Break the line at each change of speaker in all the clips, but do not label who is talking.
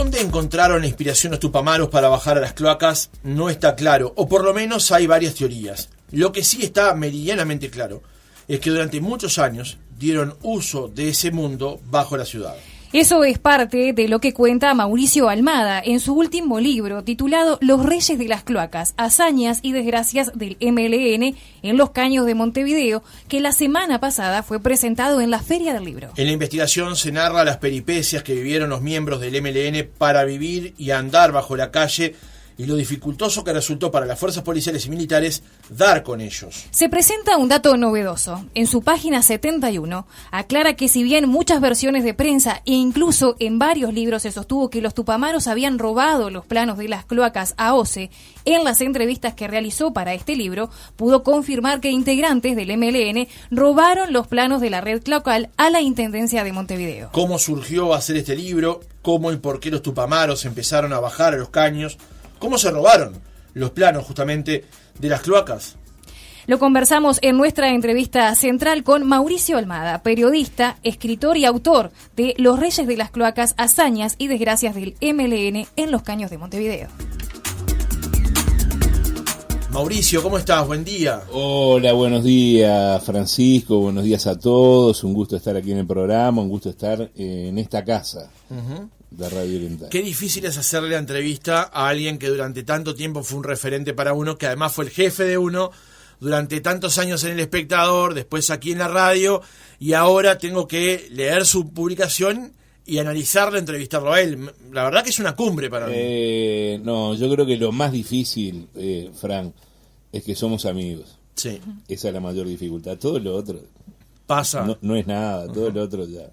¿Dónde encontraron la inspiración los tupamaros para bajar a las cloacas? No está claro, o por lo menos hay varias teorías. Lo que sí está meridianamente claro es que durante muchos años dieron uso de ese mundo bajo la ciudad.
Eso es parte de lo que cuenta Mauricio Almada en su último libro titulado Los Reyes de las Cloacas, hazañas y desgracias del MLN en los Caños de Montevideo, que la semana pasada fue presentado en la Feria del Libro.
En la investigación se narra las peripecias que vivieron los miembros del MLN para vivir y andar bajo la calle y lo dificultoso que resultó para las fuerzas policiales y militares dar con ellos.
Se presenta un dato novedoso. En su página 71 aclara que si bien muchas versiones de prensa e incluso en varios libros se sostuvo que los tupamaros habían robado los planos de las cloacas a OCE, en las entrevistas que realizó para este libro pudo confirmar que integrantes del MLN robaron los planos de la red cloacal a la Intendencia de Montevideo.
¿Cómo surgió hacer este libro? ¿Cómo y por qué los tupamaros empezaron a bajar a los caños? ¿Cómo se robaron los planos justamente de las cloacas?
Lo conversamos en nuestra entrevista central con Mauricio Almada, periodista, escritor y autor de Los Reyes de las Cloacas, hazañas y desgracias del MLN en los Caños de Montevideo.
Mauricio, ¿cómo estás? Buen día.
Hola, buenos días, Francisco, buenos días a todos, un gusto estar aquí en el programa, un gusto estar en esta casa. De Radio Oriental.
Qué difícil es hacerle la entrevista a alguien que durante tanto tiempo fue un referente para uno, que además fue el jefe de uno durante tantos años en El Espectador, después aquí en la radio, y ahora tengo que leer su publicación y analizarla, entrevistarlo a él. La verdad que es una cumbre para mí.
No, yo creo que lo más difícil, Frank, es que somos amigos.
Sí.
Esa es la mayor dificultad. Todo lo otro
pasa.
No es nada, todo lo otro ya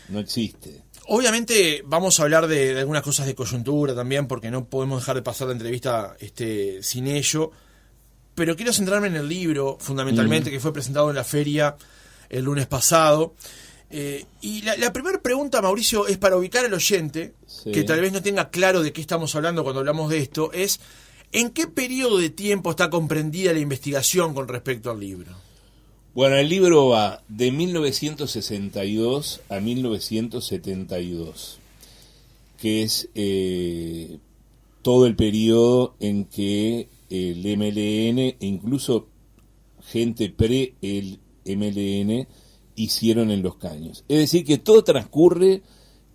no existe.
Obviamente vamos a hablar de algunas cosas de coyuntura también, porque no podemos dejar de pasar la entrevista sin ello, pero quiero centrarme en el libro, fundamentalmente, que fue presentado en la feria el lunes pasado. Y la primera pregunta, Mauricio, es para ubicar al oyente, sí, que tal vez no tenga claro de qué estamos hablando cuando hablamos de esto, es ¿en qué periodo de tiempo está comprendida la investigación con respecto al libro?
Bueno, el libro va de 1962 a 1972, que es todo el periodo en que el MLN e incluso gente pre-el MLN hicieron en los Caños. Es decir, que todo transcurre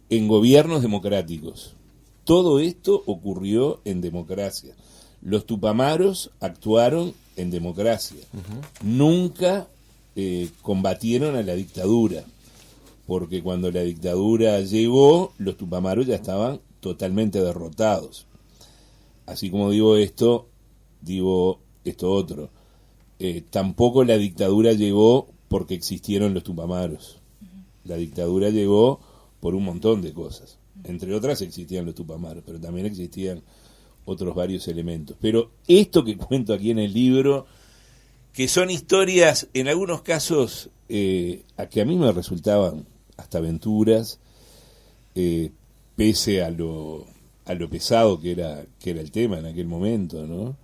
en gobiernos democráticos. Todo esto ocurrió en democracia. Los tupamaros actuaron en democracia. Nunca combatieron a la dictadura, porque cuando la dictadura llegó, los tupamaros ya estaban totalmente derrotados. Así como digo esto otro. Tampoco la dictadura llegó porque existieron los tupamaros. La dictadura llegó por un montón de cosas. Entre otras existían los tupamaros, pero también existían otros varios elementos. Pero esto que cuento aquí en el libro, que son historias, en algunos casos, a que a mí me resultaban hasta aventuras, pese a lo pesado que era el tema en aquel momento, ¿no?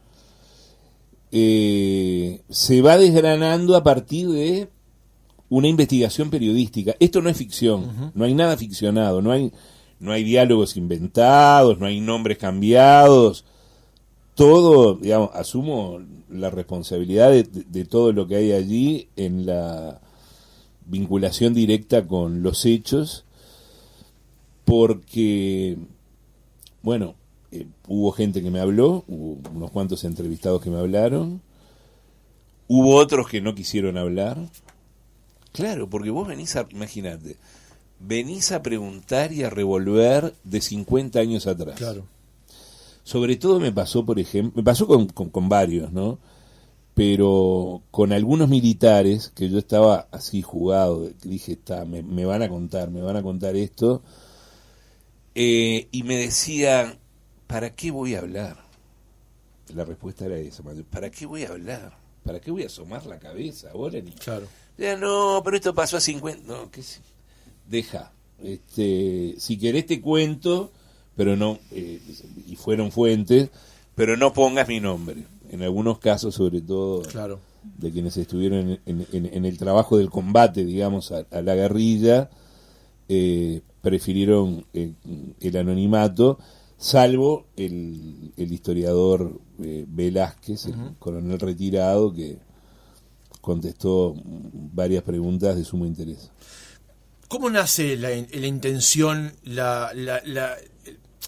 Se va desgranando a partir de una investigación periodística. Esto no es ficción, no hay nada ficcionado, no hay diálogos inventados, no hay nombres cambiados. Todo, digamos, asumo la responsabilidad de todo lo que hay allí en la vinculación directa con los hechos, porque, bueno, hubo gente que me habló, hubo unos cuantos entrevistados que me hablaron, hubo otros que no quisieron hablar. Claro, porque vos imagínate, venís a preguntar y a revolver de 50 años atrás.
Claro.
Sobre todo me pasó, por ejemplo, me pasó con varios, ¿no? Pero con algunos militares que yo estaba así jugado, dije, me van a contar esto, y me decían, ¿para qué voy a hablar? La respuesta era esa, ¿para qué voy a hablar? ¿Para qué voy a asomar la cabeza ahora?
Claro.
Ya, no, pero esto pasó a 50, no, ¿qué sé? Deja, si querés te cuento, pero no, y fueron fuentes, pero no pongas mi nombre. En algunos casos, sobre todo,
claro,
de quienes estuvieron en el trabajo del combate, digamos, a la guerrilla, prefirieron el anonimato, salvo el historiador Velázquez, el coronel retirado, que contestó varias preguntas de sumo interés.
¿Cómo nace la intención,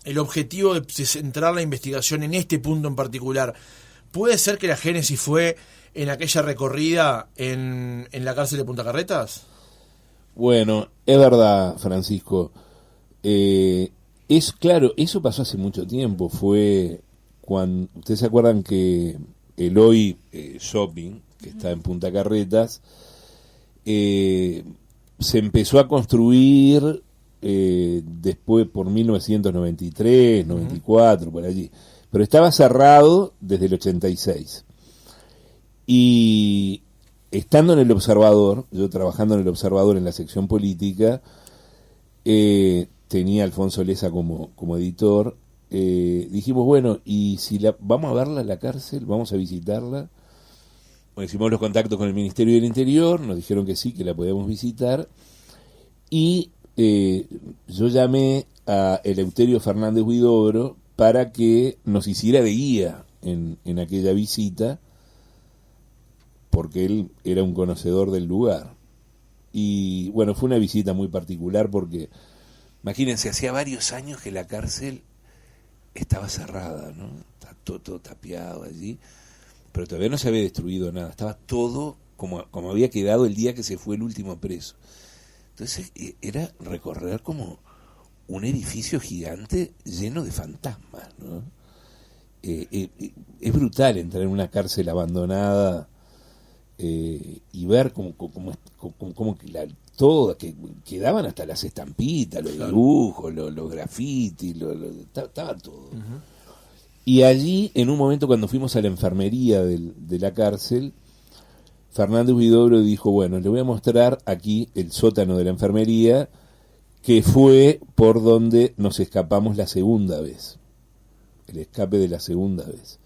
el objetivo de centrar la investigación en este punto en particular? ¿Puede ser que la génesis fue en aquella recorrida en la cárcel de Punta Carretas?
Bueno, es verdad, Francisco. Es claro, eso pasó hace mucho tiempo. Fue cuando, ustedes se acuerdan que Eloy Shopping, que está en Punta Carretas, se empezó a construir después por 1993, 94, por allí. Pero estaba cerrado desde el 86. Y estando en el Observador, yo trabajando en el Observador en la sección política, tenía a Alfonso Leza como editor, dijimos, bueno, y si vamos a verla a la cárcel, vamos a visitarla. Bueno, hicimos los contactos con el Ministerio del Interior, nos dijeron que sí, que la podíamos visitar, y yo llamé a Eleuterio Fernández Huidobro para que nos hiciera de guía en aquella visita, porque él era un conocedor del lugar. Y bueno, fue una visita muy particular porque, imagínense, hacía varios años que la cárcel estaba cerrada, ¿no? Está todo tapiado allí, pero todavía no se había destruido nada, estaba todo como había quedado el día que se fue el último preso. Entonces era recorrer como un edificio gigante lleno de fantasmas, ¿no? Es brutal entrar en una cárcel abandonada y ver como todo, que quedaban hasta las estampitas, los dibujos, los grafitis, estaba todo. Y allí, en un momento, cuando fuimos a la enfermería de la cárcel, Fernández Huidobro dijo, bueno, le voy a mostrar aquí el sótano de la enfermería, que fue por donde nos escapamos la segunda vez, el escape de la segunda vez.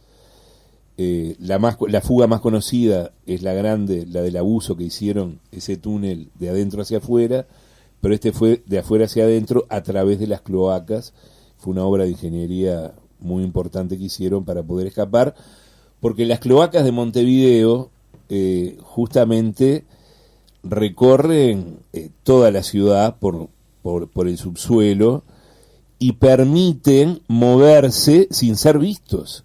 La fuga más conocida es la grande, la del abuso, que hicieron ese túnel de adentro hacia afuera, pero este fue de afuera hacia adentro a través de las cloacas. Fue una obra de ingeniería muy importante que hicieron para poder escapar, porque las cloacas de Montevideo justamente recorren toda la ciudad por el subsuelo y permiten moverse sin ser vistos.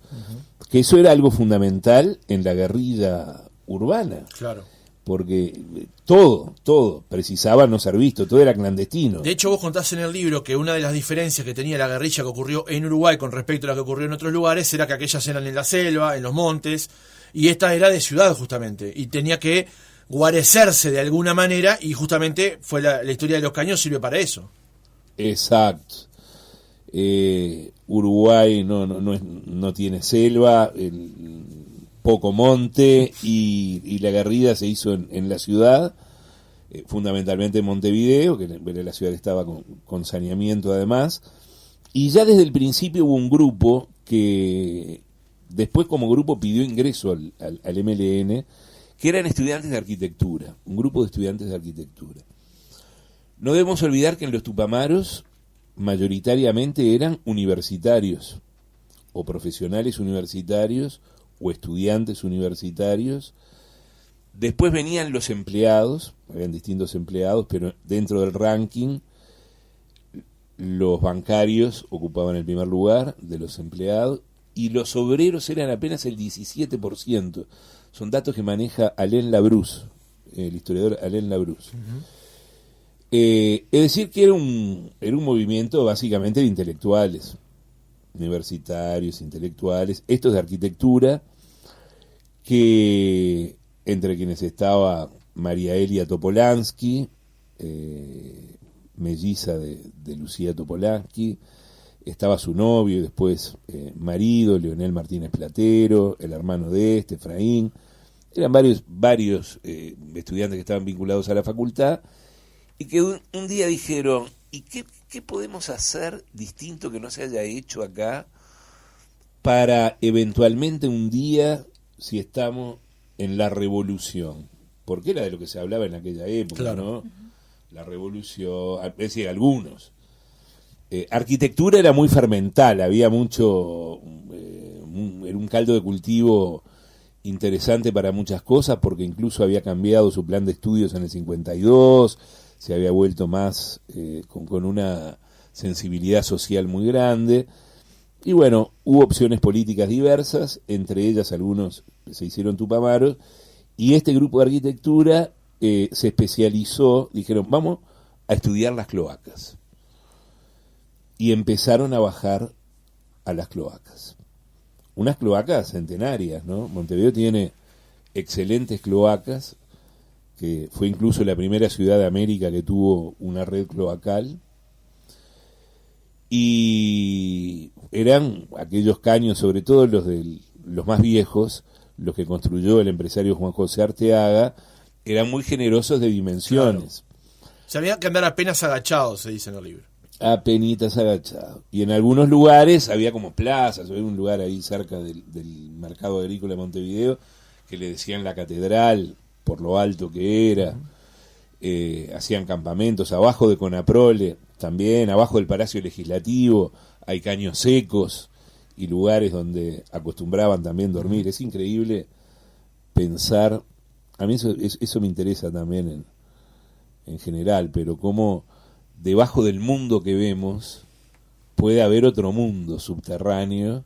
Que eso era algo fundamental en la guerrilla urbana.
Claro.
Porque todo precisaba no ser visto, todo era clandestino.
De hecho, vos contás en el libro que una de las diferencias que tenía la guerrilla que ocurrió en Uruguay con respecto a la que ocurrió en otros lugares era que aquellas eran en la selva, en los montes, y esta era de ciudad justamente, y tenía que guarecerse de alguna manera, y justamente fue la historia de los caños sirve para eso.
Exacto. Uruguay no tiene selva, poco monte, y la guerrilla se hizo en la ciudad, fundamentalmente en Montevideo, que era la ciudad que estaba con saneamiento además, y ya desde el principio hubo un grupo que después como grupo pidió ingreso al MLN, que eran estudiantes de arquitectura, un grupo de estudiantes de arquitectura. No debemos olvidar que en los Tupamaros mayoritariamente eran universitarios, o profesionales universitarios, o estudiantes universitarios. Después venían los empleados, habían distintos empleados, pero dentro del ranking los bancarios ocupaban el primer lugar de los empleados, y los obreros eran apenas el 17%. Son datos que maneja Alain Labrousse, el historiador Alain Labrousse. Es decir, que era un movimiento básicamente de intelectuales, universitarios, intelectuales, estos de arquitectura, que entre quienes estaba María Elia Topolansky, melliza de Lucía Topolansky, estaba su novio y después marido, Leonel Martínez Platero, el hermano de Efraín. Eran varios estudiantes que estaban vinculados a la facultad, y que un día dijeron, ¿y qué podemos hacer distinto que no se haya hecho acá para eventualmente un día, si estamos en la revolución? Porque era de lo que se hablaba en aquella época, claro, ¿no? la revolución, es decir, algunos. Arquitectura era muy fermental, había mucho, era un caldo de cultivo interesante para muchas cosas, porque incluso había cambiado su plan de estudios en el 52, se había vuelto más con una sensibilidad social muy grande, y bueno, hubo opciones políticas diversas, entre ellas algunos se hicieron tupamaros, y este grupo de arquitectura se especializó, dijeron, vamos a estudiar las cloacas. Y empezaron a bajar a las cloacas. Unas cloacas centenarias, ¿no? Montevideo tiene excelentes cloacas, que fue incluso la primera ciudad de América que tuvo una red cloacal. Y eran aquellos caños, sobre todo los más viejos, los que construyó el empresario Juan José Arteaga, eran muy generosos de dimensiones.
Claro. Se había que andar apenas agachados, se dice en el libro.
Apenitas agachado. Y en algunos lugares había como plazas, había un lugar ahí cerca del mercado agrícola de Montevideo que le decían la catedral por lo alto que era. Hacían campamentos abajo de Conaprole, también abajo del Palacio Legislativo hay caños secos y lugares donde acostumbraban también dormir. Es increíble pensar, a mí eso me interesa también en general, pero cómo debajo del mundo que vemos puede haber otro mundo subterráneo,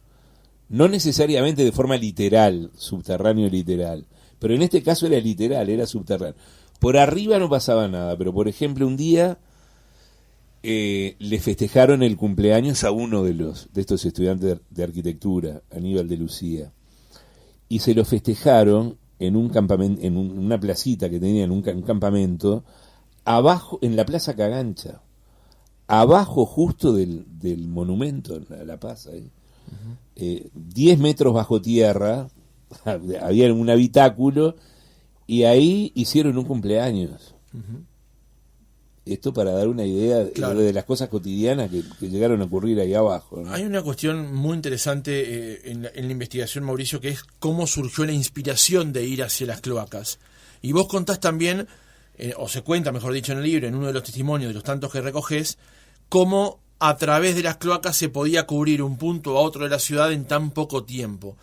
no necesariamente de forma literal, subterráneo literal, pero en este caso era literal, era subterráneo. Por arriba no pasaba nada, pero por ejemplo un día le festejaron el cumpleaños a uno de estos estudiantes de arquitectura, Aníbal de Lucía, y se lo festejaron en un campamento, en una placita que tenían, un campamento abajo, en la Plaza Cagancha, abajo justo del monumento a La Paz, 10 metros bajo tierra, había un habitáculo, y ahí hicieron un cumpleaños. Esto para dar una idea
claro,
de las cosas cotidianas que llegaron a ocurrir ahí abajo, ¿no?
Hay una cuestión muy interesante en la investigación, Mauricio, que es cómo surgió la inspiración de ir hacia las cloacas. Y vos contás también, o se cuenta, mejor dicho, en el libro, en uno de los testimonios de los tantos que recogés, cómo a través de las cloacas se podía cubrir un punto a otro de la ciudad en tan poco tiempo.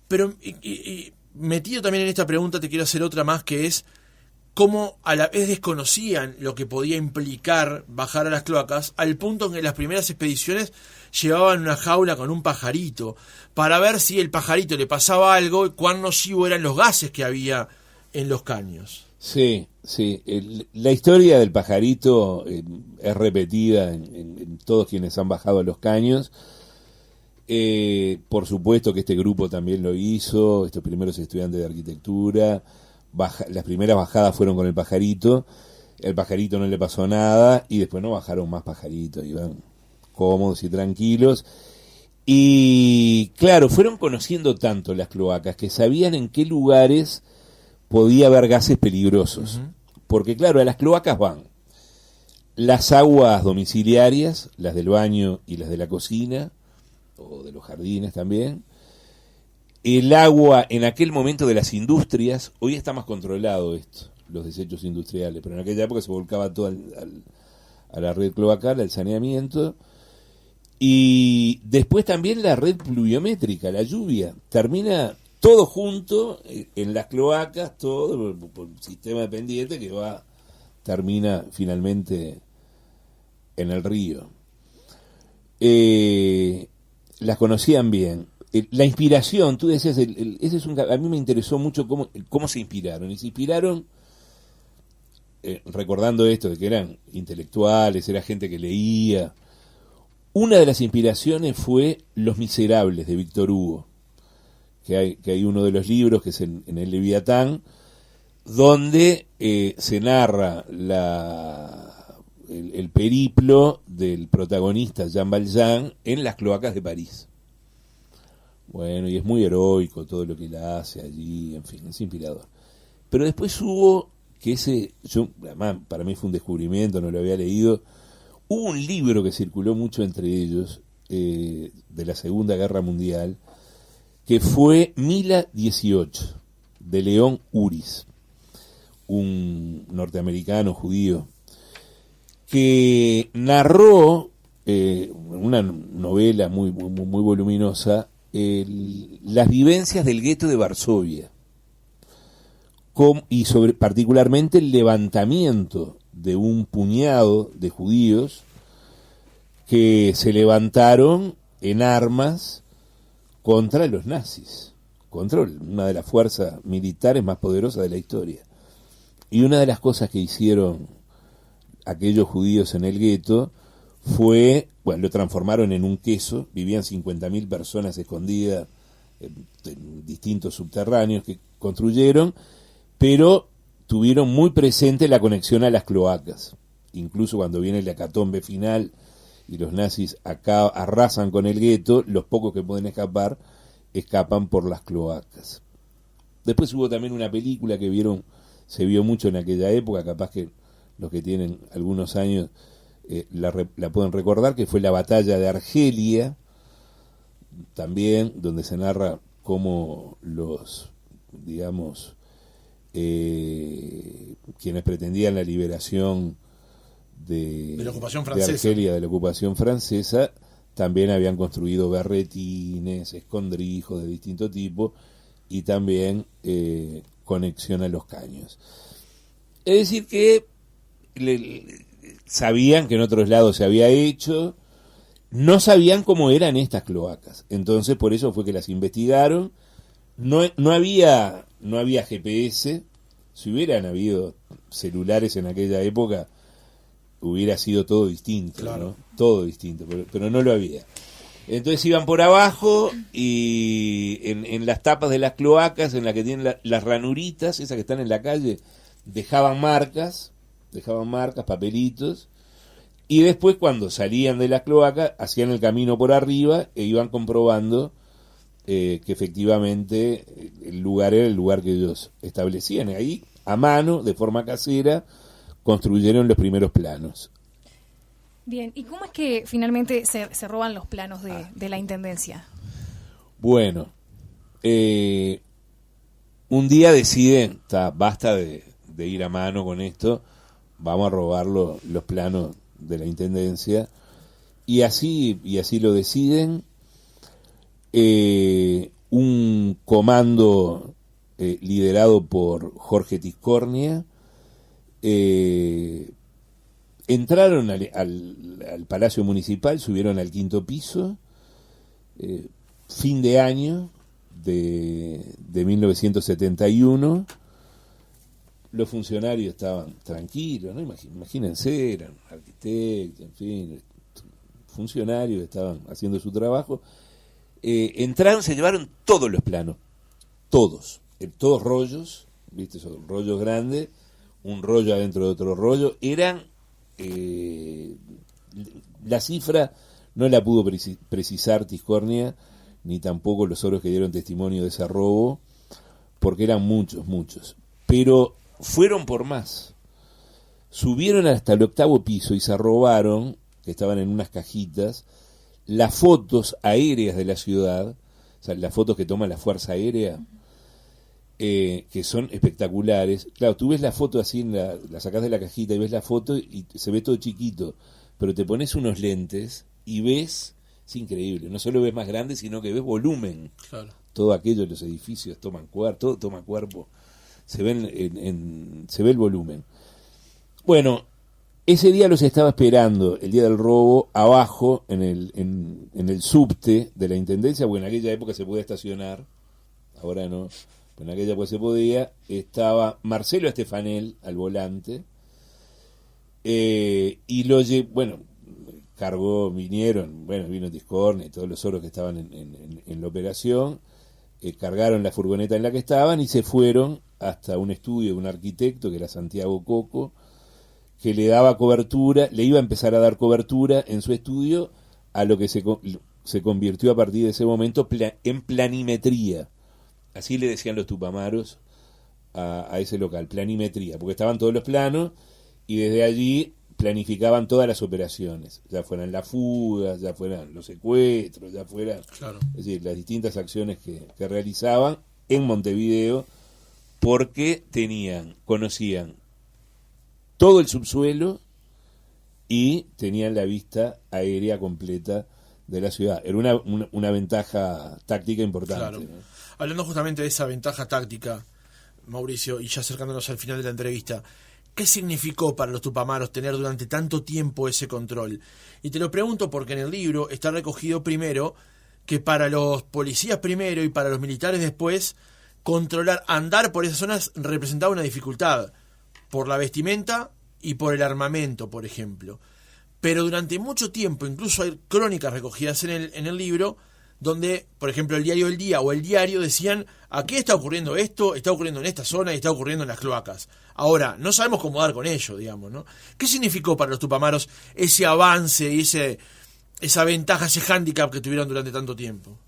Pero y metido también en esta pregunta te quiero hacer otra más, que es cómo a la vez desconocían lo que podía implicar bajar a las cloacas, al punto en que las primeras expediciones llevaban una jaula con un pajarito para ver si el pajarito le pasaba algo y cuán nocivo eran los gases que había en los caños.
Sí, sí. La historia del pajarito es repetida en todos quienes han bajado a los caños. Por supuesto que este grupo también lo hizo, estos primeros estudiantes de arquitectura. Las primeras bajadas fueron con el pajarito no le pasó nada, y después no bajaron más pajaritos, iban cómodos y tranquilos. Y claro, fueron conociendo tanto las cloacas que sabían en qué lugares podía haber gases peligrosos. Porque claro, a las cloacas van las aguas domiciliarias, las del baño y las de la cocina, o de los jardines también. El agua en aquel momento de las industrias, hoy está más controlado esto, los desechos industriales, pero en aquella época se volcaba todo a la red cloacal, al saneamiento. Y después también la red pluviométrica, la lluvia, termina todo junto en las cloacas, todo por un sistema dependiente que termina finalmente en el río. Las conocían bien. La inspiración, tú decías, ese es a mí me interesó mucho cómo se inspiraron. Y se inspiraron, recordando esto de que eran intelectuales, era gente que leía. Una de las inspiraciones fue Los Miserables, de Víctor Hugo, que hay uno de los libros, que es en el Leviatán, donde se narra el periplo del protagonista Jean Valjean en las cloacas de París. Bueno, y es muy heroico todo lo que él hace allí, en fin, es inspirador. Pero después hubo, además para mí fue un descubrimiento, no lo había leído, hubo un libro que circuló mucho entre ellos, de la Segunda Guerra Mundial, que fue Mila 18, de León Uris, un norteamericano judío, que narró una novela muy voluminosa, las vivencias del gueto de Varsovia, y particularmente el levantamiento de un puñado de judíos que se levantaron en armas contra los nazis, contra una de las fuerzas militares más poderosas de la historia. Y una de las cosas que hicieron aquellos judíos en el gueto fue, lo transformaron en un queso. Vivían 50.000 personas escondidas en distintos subterráneos que construyeron, pero tuvieron muy presente la conexión a las cloacas. Incluso cuando viene la hecatombe final y los nazis acá arrasan con el gueto, los pocos que pueden escapan por las cloacas. Después hubo también una película que se vio mucho en aquella época, capaz que los que tienen algunos años la pueden recordar, que fue la batalla de Argelia, también, donde se narra cómo los, digamos, quienes pretendían la liberación de
la ocupación francesa,
de Argelia, de la ocupación francesa, también habían construido berretines, escondrijos de distinto tipo, y también conexión a los caños. Es decir que sabían que en otros lados se había hecho, no sabían cómo eran estas cloacas. Entonces por eso fue que las investigaron. No había GPS. Si hubieran habido celulares en aquella época, hubiera sido todo distinto,
claro,
¿no? Todo distinto, pero no lo había. Entonces iban por abajo y en las tapas de las cloacas, en las que tienen las ranuritas, esas que están en la calle, dejaban marcas, papelitos, y después cuando salían de las cloacas hacían el camino por arriba e iban comprobando que efectivamente el lugar era el lugar que ellos establecían. Y ahí, a mano, de forma casera, construyeron los primeros planos.
Bien, ¿y cómo es que finalmente se roban los planos de la Intendencia?
Bueno, un día deciden, basta de ir a mano con esto, vamos a robar los planos de la Intendencia, y así lo deciden. Un comando liderado por Jorge Tiscornia entraron al Palacio Municipal, subieron al 5º piso, fin de año de 1971. Los funcionarios estaban tranquilos, ¿no? Imagínense, eran arquitectos, en fin, funcionarios, estaban haciendo su trabajo. Entraron, se llevaron todos los planos, todos rollos, ¿viste? Esos rollos grandes, un rollo adentro de otro rollo. Eran, la cifra no la pudo precisar Tiscornia, ni tampoco los otros que dieron testimonio de ese robo, porque eran muchos. Pero fueron por más. Subieron hasta el 8º piso y se robaron, que estaban en unas cajitas, las fotos aéreas de la ciudad, o sea, las fotos que toma la Fuerza Aérea, que son espectaculares. Claro, tú ves la foto así, la sacás de la cajita y ves la foto y se ve todo chiquito, pero te pones unos lentes y ves, es increíble, no solo ves más grande, sino que ves volumen.
Claro.
Todo aquello, los edificios toman cuerpo, todo toma cuerpo, se ven se ve el volumen. Bueno, ese día los estaba esperando, el día del robo, abajo en el subte de la Intendencia, porque en aquella época se podía estacionar, ahora no, pero en aquella época se podía. Estaba Marcelo Estefanel al volante, y vino Tiscornia y todos los otros que estaban en la operación, cargaron la furgoneta en la que estaban y se fueron hasta un estudio de un arquitecto que era Santiago Coco, que le daba cobertura, le iba a empezar a dar cobertura en su estudio a lo que se convirtió a partir de ese momento en planimetría. Así le decían los tupamaros a ese local, planimetría, porque estaban todos los planos y desde allí planificaban todas las operaciones, ya fueran las fugas, ya fueran los secuestros, ya fueran,
claro,
es decir, las distintas acciones que realizaban en Montevideo, porque conocían todo el subsuelo y tenían la vista aérea completa de la ciudad. Era una ventaja táctica importante.
Claro.
¿no?
Hablando justamente de esa ventaja táctica, Mauricio, y ya acercándonos al final de la entrevista, ¿qué significó para los tupamaros tener durante tanto tiempo ese control? Y te lo pregunto porque en el libro está recogido primero que para los policías primero y para los militares después, controlar, andar por esas zonas representaba una dificultad, por la vestimenta y por el armamento, por ejemplo. Pero durante mucho tiempo, incluso hay crónicas recogidas en el libro, donde, por ejemplo, el diario El Día o el diario decían, aquí está ocurriendo esto, está ocurriendo en esta zona y está ocurriendo en las cloacas. Ahora, no sabemos cómo dar con ello, digamos, ¿no? ¿Qué significó para los tupamaros ese avance y esa ventaja, ese hándicap que tuvieron durante tanto tiempo?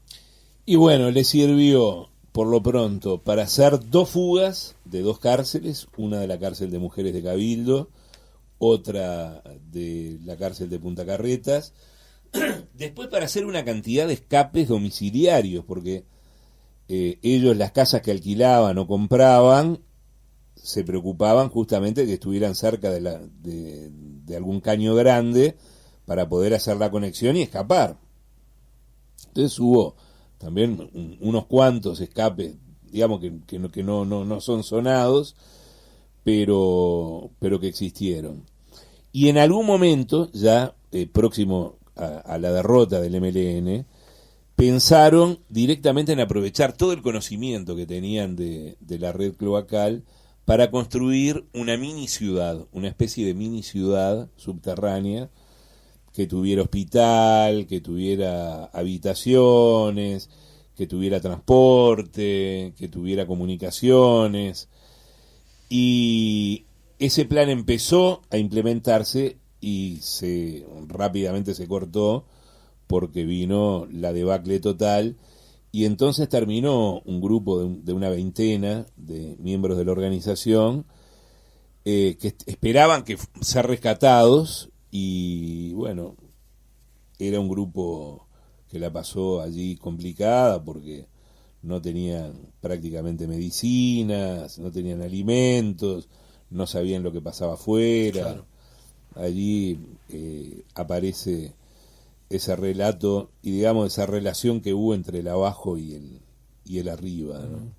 Y bueno, le sirvió, por lo pronto, para hacer 2 fugas de 2 cárceles, una de la cárcel de mujeres de Cabildo, otra de la cárcel de Punta Carretas, después para hacer una cantidad de escapes domiciliarios, porque ellos las casas que alquilaban o compraban se preocupaban justamente de que estuvieran cerca de algún caño grande para poder hacer la conexión y escapar. Entonces hubo también unos cuantos escapes, digamos que no son sonados, pero que existieron. Y en algún momento, ya próximo a la derrota del MLN, pensaron directamente en aprovechar todo el conocimiento que tenían de la red cloacal para construir una mini ciudad, una especie de mini ciudad subterránea que tuviera hospital, que tuviera habitaciones, que tuviera transporte, que tuviera comunicaciones. Y ese plan empezó a implementarse y rápidamente se cortó porque vino la debacle total, y entonces terminó un grupo de una veintena de miembros de la organización que esperaban que ser rescatados, y bueno, era un grupo que la pasó allí complicada porque no tenían prácticamente medicinas, no tenían alimentos, no sabían lo que pasaba afuera. Claro. Allí aparece ese relato y, digamos, esa relación que hubo entre el abajo y el arriba, ¿no?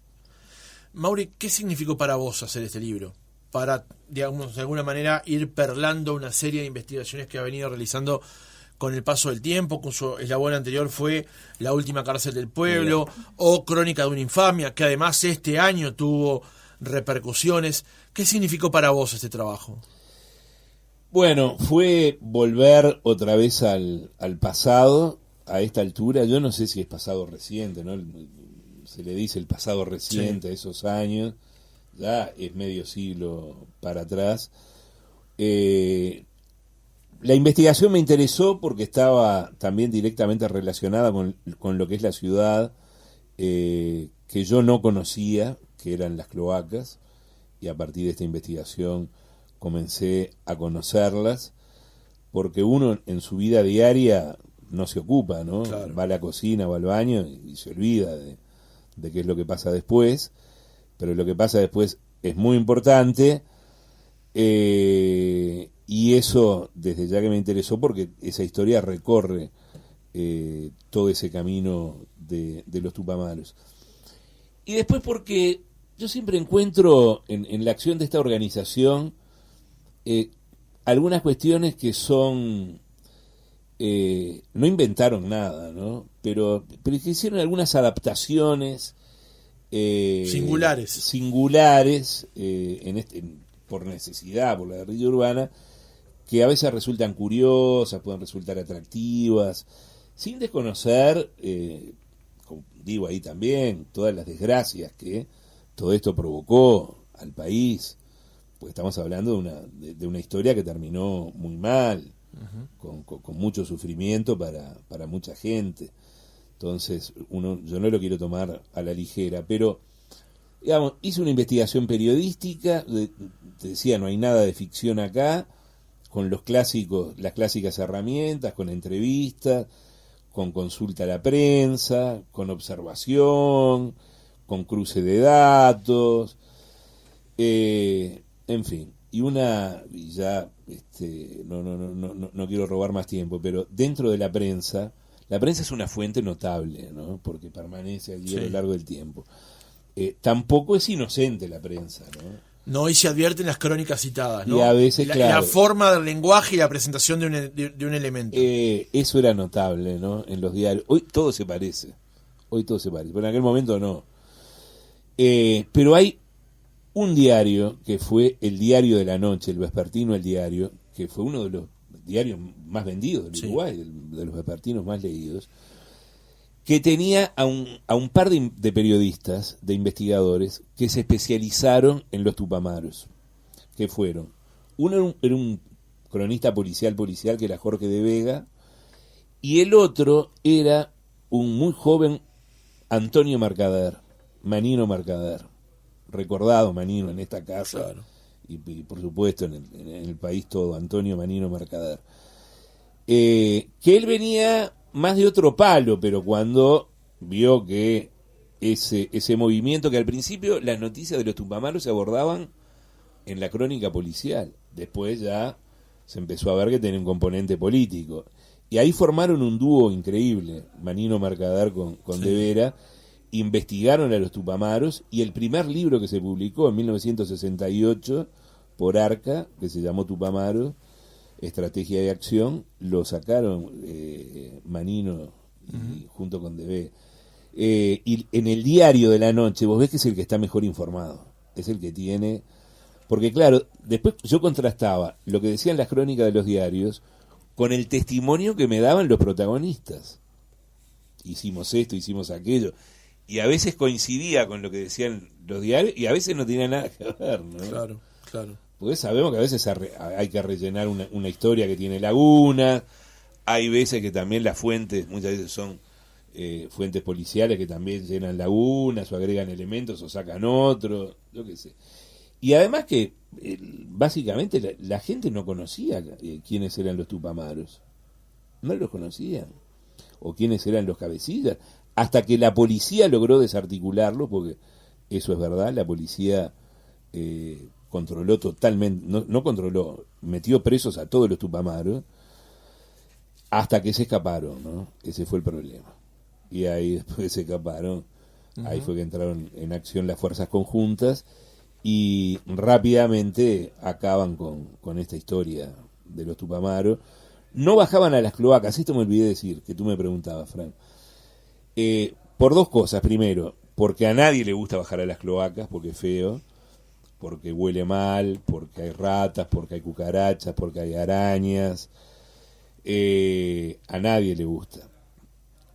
Mauri, ¿qué significó para vos hacer este libro? Para, digamos, de alguna manera ir perlando una serie de investigaciones que ha venido realizando con el paso del tiempo. Cuyo eslabón anterior fue La última cárcel del pueblo, o Crónica de una infamia, que además este año tuvo repercusiones. ¿Qué significó para vos este trabajo?
Bueno, fue volver otra vez al pasado, a esta altura. Yo no sé si es pasado reciente, ¿no? Se le dice el pasado reciente, sí, a esos años, ya es medio siglo para atrás. La investigación me interesó porque estaba también directamente relacionada con lo que es la ciudad, que yo no conocía, que eran las cloacas, y a partir de esta investigación comencé a conocerlas, porque uno en su vida diaria no se ocupa, ¿no? Claro. Va a la cocina, va al baño y se olvida de qué es lo que pasa después, pero lo que pasa después es muy importante, y eso desde ya que me interesó, porque esa historia recorre todo ese camino de los tupamaros. Y después porque yo siempre encuentro en la acción de esta organización algunas cuestiones que son, no inventaron nada, ¿no? Pero que hicieron algunas adaptaciones singulares por necesidad, por la guerrilla urbana, que a veces resultan curiosas, pueden resultar atractivas, sin desconocer, como digo ahí también, todas las desgracias que todo esto provocó al país. Pues estamos hablando de una historia que terminó muy mal, uh-huh, con mucho sufrimiento para mucha gente. Entonces, yo no lo quiero tomar a la ligera, pero, digamos, hice una investigación periodística, te decía, no hay nada de ficción acá, con las clásicas herramientas, con entrevistas, con consulta a la prensa, con observación, con cruce de datos, en fin. y ya no quiero robar más tiempo, pero dentro de la prensa es una fuente notable, ¿no? Porque permanece allí a lo largo del tiempo. Tampoco es inocente la prensa, ¿no?
No, y se advierten las crónicas citadas, ¿no?
Y a veces,
la forma del lenguaje y la presentación de un elemento.
Eso era notable, ¿no? En los diarios. Hoy todo se parece, pero en aquel momento no. Pero hay un diario que fue el Diario de la Noche, el vespertino El Diario, que fue uno de los diarios más vendidos del Uruguay, de los vespertinos más leídos, que tenía a un par de periodistas, de investigadores, que se especializaron en los Tupamaros, que fueron, uno era un cronista policial, que era Jorge de Vega, y el otro era un muy joven Antonio Mercader, Manino Mercader, recordado Manino en esta casa,
claro.
y por supuesto en el país todo, Antonio Manino Mercader, que él venía más de otro palo, pero cuando vio que ese movimiento, que al principio las noticias de los Tupamaros se abordaban en la crónica policial, después ya se empezó a ver que tenía un componente político, y ahí formaron un dúo increíble, Manino Mercader con De Vera, investigaron a los Tupamaros, y el primer libro que se publicó en 1968 por Arca, que se llamó Tupamaros, Estrategia de Acción, lo sacaron Manino junto con DB. Y en el Diario de la Noche vos ves que es el que está mejor informado, es el que tiene, porque claro, después yo contrastaba lo que decían las crónicas de los diarios con el testimonio que me daban los protagonistas. Hicimos esto, hicimos aquello, y a veces coincidía con lo que decían los diarios y a veces no tenía nada que ver, ¿no?
Claro.
Porque sabemos que a veces hay que rellenar una historia que tiene lagunas, hay veces que también las fuentes, muchas veces son fuentes policiales que también llenan lagunas o agregan elementos o sacan otros, yo qué sé. Y además que básicamente la gente no conocía quiénes eran los Tupamaros, no los conocían, o quiénes eran los cabecillas, hasta que la policía logró desarticularlo, porque eso es verdad, la policía controló totalmente, no controló, metió presos a todos los Tupamaros hasta que se escaparon, ¿no? Ese fue el problema. Y ahí después se escaparon, ahí fue que entraron en acción las fuerzas conjuntas y rápidamente acaban con esta historia de los Tupamaros. No bajaban a las cloacas, esto me olvidé decir, que tú me preguntabas, Frank. Por dos cosas. Primero, porque a nadie le gusta bajar a las cloacas, porque es feo, porque huele mal, porque hay ratas, porque hay cucarachas, porque hay arañas. A nadie le gusta.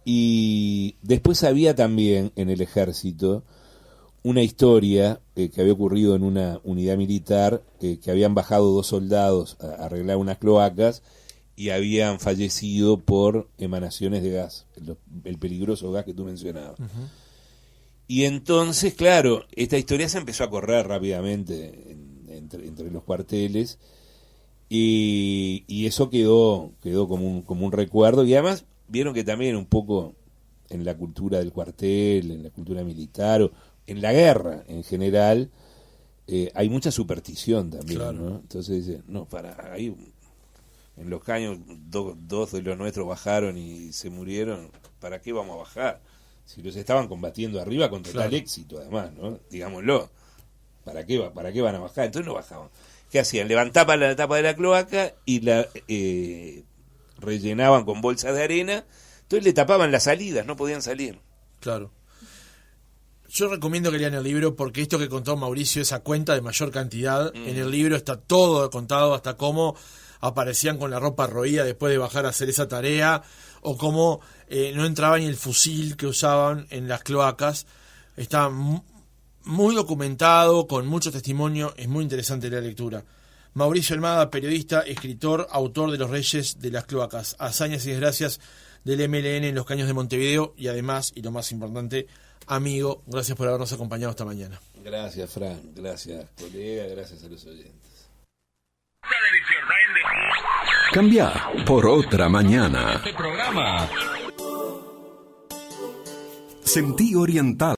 Y después había también en el ejército una historia que había ocurrido en una unidad militar, que habían bajado 2 soldados a arreglar unas cloacas y habían fallecido por emanaciones de gas, el peligroso gas que tú mencionabas. Y entonces, claro, esta historia se empezó a correr rápidamente entre los cuarteles, y eso quedó como un recuerdo, y además vieron que también un poco en la cultura del cuartel, en la cultura militar, o en la guerra en general, hay mucha superstición también, claro. ¿No? Entonces dicen, no, ahí en los caños dos de los nuestros bajaron y se murieron, ¿para qué vamos a bajar? Si los estaban combatiendo arriba con total éxito, además, ¿no? Digámoslo, ¿para qué van a bajar? Entonces no bajaban. ¿Qué hacían? Levantaban la tapa de la cloaca y la rellenaban con bolsas de arena, entonces le tapaban las salidas, no podían salir. Claro.
Yo recomiendo que lean el libro, porque esto que contó Mauricio, esa cuenta de mayor cantidad, en el libro está todo contado, hasta cómo aparecían con la ropa roída después de bajar a hacer esa tarea, o cómo no entraba ni el fusil que usaban en las cloacas. Está muy documentado, con mucho testimonio, es muy interesante la lectura. Mauricio Almada, periodista, escritor, autor de Los Reyes de las Cloacas, hazañas y desgracias del MLN en los caños de Montevideo, y además, y lo más importante, amigo, gracias por habernos acompañado esta mañana.
Gracias, Fran, gracias, colega, gracias a los oyentes.
Cambia por otra mañana.
Este programa.
Sentí oriental.